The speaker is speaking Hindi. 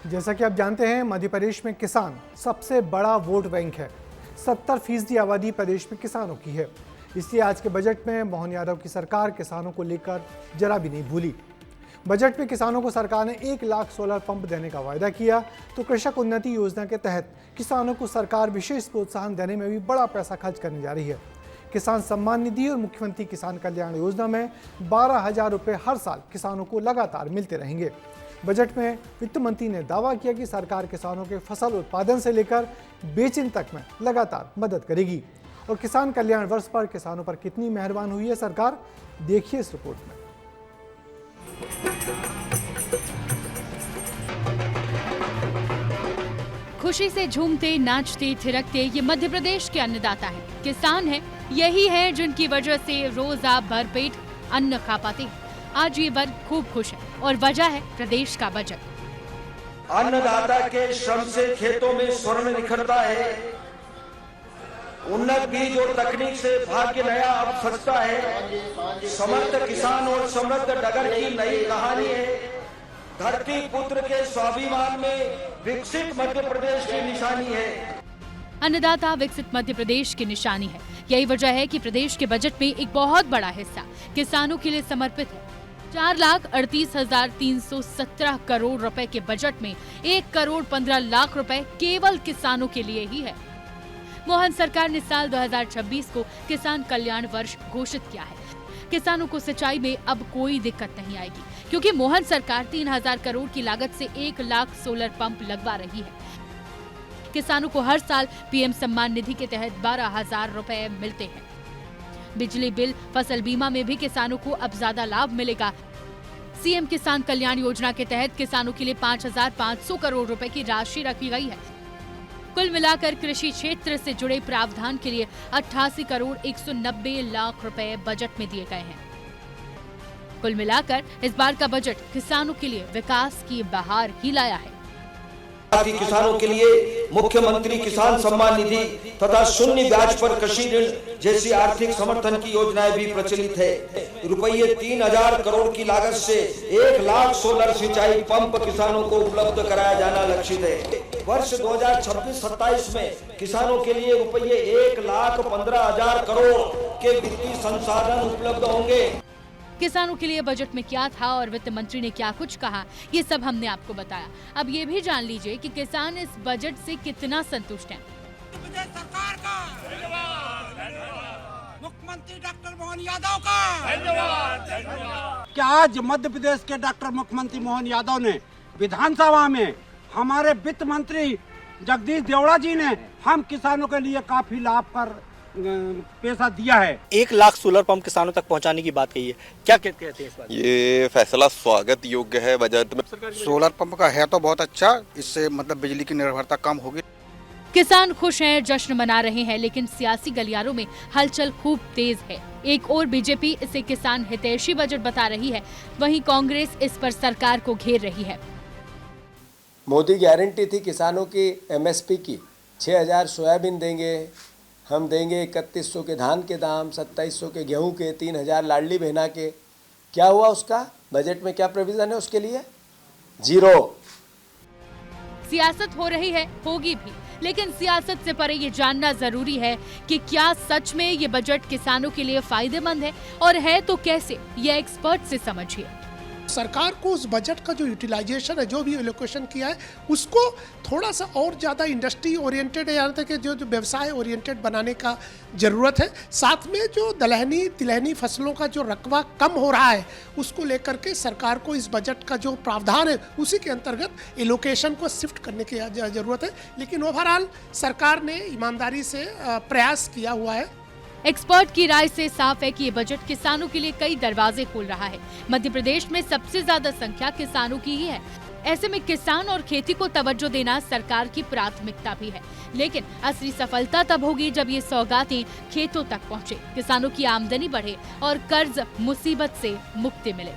जैसा कि आप जानते हैं, मध्य प्रदेश में किसान सबसे बड़ा वोट बैंक है। 70% आबादी प्रदेश में किसानों की है। इसलिए आज के बजट में मोहन यादव की सरकार किसानों को लेकर जरा भी नहीं भूली। बजट में किसानों को सरकार ने 1 लाख सोलर पंप देने का वायदा किया, तो कृषक उन्नति योजना के तहत किसानों को सरकार विशेष प्रोत्साहन देने में भी बड़ा पैसा खर्च करने जा रही है। किसान सम्मान निधि और मुख्यमंत्री किसान कल्याण योजना में 12,000 रुपये हर साल किसानों को लगातार मिलते रहेंगे। बजट में वित्त मंत्री ने दावा किया कि सरकार किसानों के फसल उत्पादन से लेकर बेचने तक में लगातार मदद करेगी। और किसान कल्याण वर्ष पर किसानों पर कितनी मेहरबान हुई है सरकार, देखिए इस रिपोर्ट में। खुशी से झूमते, नाचते, थिरकते ये मध्य प्रदेश के अन्नदाता हैं, किसान हैं। यही है जिनकी वजह से रोज आप भरपेट अन्न खा पाते हैं। आज ये वर्ग खूब खुश है और वजह है प्रदेश का बजट। अन्नदाता के श्रम से खेतों में स्वर्ण निखरता है। उन्नत बीज और तकनीक से भाग्य नया अब सजता है। समर्थ किसान और समृद्ध डगर की नई कहानी है। धरती पुत्र के स्वाभिमान में विकसित मध्य प्रदेश की निशानी है। अन्नदाता विकसित मध्य प्रदेश की निशानी है। यही वजह है कि प्रदेश के बजट में एक बहुत बड़ा हिस्सा किसानों के लिए समर्पित है। 4,38,317 करोड़ रुपए के बजट में 1,15,00,000 रुपए केवल किसानों के लिए ही है। मोहन सरकार ने साल 2026 को किसान कल्याण वर्ष घोषित किया है। किसानों को सिंचाई में अब कोई दिक्कत नहीं आएगी, क्योंकि मोहन सरकार 3,000 करोड़ की लागत से 1 लाख सोलर पंप लगवा रही है। किसानों को हर साल पीएम सम्मान निधि के तहत 12,000 रुपए मिलते हैं। बिजली बिल, फसल बीमा में भी किसानों को अब ज्यादा लाभ मिलेगा। सीएम किसान कल्याण योजना के तहत किसानों के लिए 5,500 करोड़ रुपए की राशि रखी गई है। कुल मिलाकर कृषि क्षेत्र से जुड़े प्रावधान के लिए 88 करोड़ 190 लाख रुपए बजट में दिए गए हैं। कुल मिलाकर इस बार का बजट किसानों के लिए विकास की बहार ही लाया है। किसानों के लिए मुख्यमंत्री किसान सम्मान निधि तथा शून्य ब्याज पर कृषि ऋण जैसी आर्थिक समर्थन की योजनाएं भी प्रचलित है। रुपये 3,000 करोड़ की लागत से 1 लाख सोलर सिंचाई पंप किसानों को उपलब्ध कराया जाना लक्षित है। वर्ष 2026-27 में किसानों के लिए रुपये 1,15,000 करोड़ के वित्तीय संसाधन उपलब्ध होंगे। किसानों के लिए बजट में क्या था और वित्त मंत्री ने क्या कुछ कहा, ये सब हमने आपको बताया। अब ये भी जान लीजिए कि किसान इस बजट से कितना संतुष्ट हैं। सरकार का मुख्यमंत्री डॉक्टर मोहन यादव का धन्यवाद। क्या आज मध्य प्रदेश के डॉक्टर मुख्यमंत्री मोहन यादव ने विधानसभा में हमारे वित्त मंत्री जगदीश देवड़ा जी ने हम किसानों के लिए काफी लाभ कर पैसा दिया है। 1 लाख सोलर पंप किसानों तक पहुंचाने की बात कही है, क्या कहते हैं इस बात? ये फैसला स्वागत योग्य है। बजट में सोलर पंप का है तो बहुत अच्छा, इससे मतलब बिजली की निर्भरता कम होगी। किसान खुश हैं, जश्न मना रहे हैं, लेकिन सियासी गलियारों में हलचल खूब तेज है। एक और बीजेपी इसे किसान हितैषी बजट बता रही है, वहीं कांग्रेस इस पर सरकार को घेर रही है। मोदी गारंटी थी किसानों की एमएसपी की, 6,000 सोयाबीन देंगे, हम देंगे 3,100 के धान के दाम, 2,700 के गेहूं के, 3,000 लाडली बहना के। क्या हुआ उसका? बजट में क्या प्रोविजन है उसके लिए? 0। सियासत हो रही है, होगी भी, लेकिन सियासत से परे ये जानना जरूरी है कि क्या सच में ये बजट किसानों के लिए फायदेमंद है, और है तो कैसे, ये एक्सपर्ट से समझिए। सरकार को उस बजट का जो यूटिलाइजेशन है, जो भी एलोकेशन किया है, उसको थोड़ा सा और ज़्यादा इंडस्ट्री ओरिएंटेड, यहाँ तक कि जो व्यवसाय ओरिएंटेड बनाने का ज़रूरत है। साथ में जो दलहनी तिलहनी फसलों का जो रकबा कम हो रहा है, उसको लेकर के सरकार को इस बजट का जो प्रावधान है उसी के अंतर्गत एलोकेशन को शिफ्ट करने की ज़रूरत है। लेकिन ओवरऑल सरकार ने ईमानदारी से प्रयास किया हुआ है। एक्सपर्ट की राय से साफ है कि ये बजट किसानों के लिए कई दरवाजे खोल रहा है। मध्य प्रदेश में सबसे ज्यादा संख्या किसानों की ही है। ऐसे में किसान और खेती को तवज्जो देना सरकार की प्राथमिकता भी है। लेकिन असली सफलता तब होगी जब ये सौगातें खेतों तक पहुँचे, किसानों की आमदनी बढ़े और कर्ज मुसीबत से मुक्ति मिले।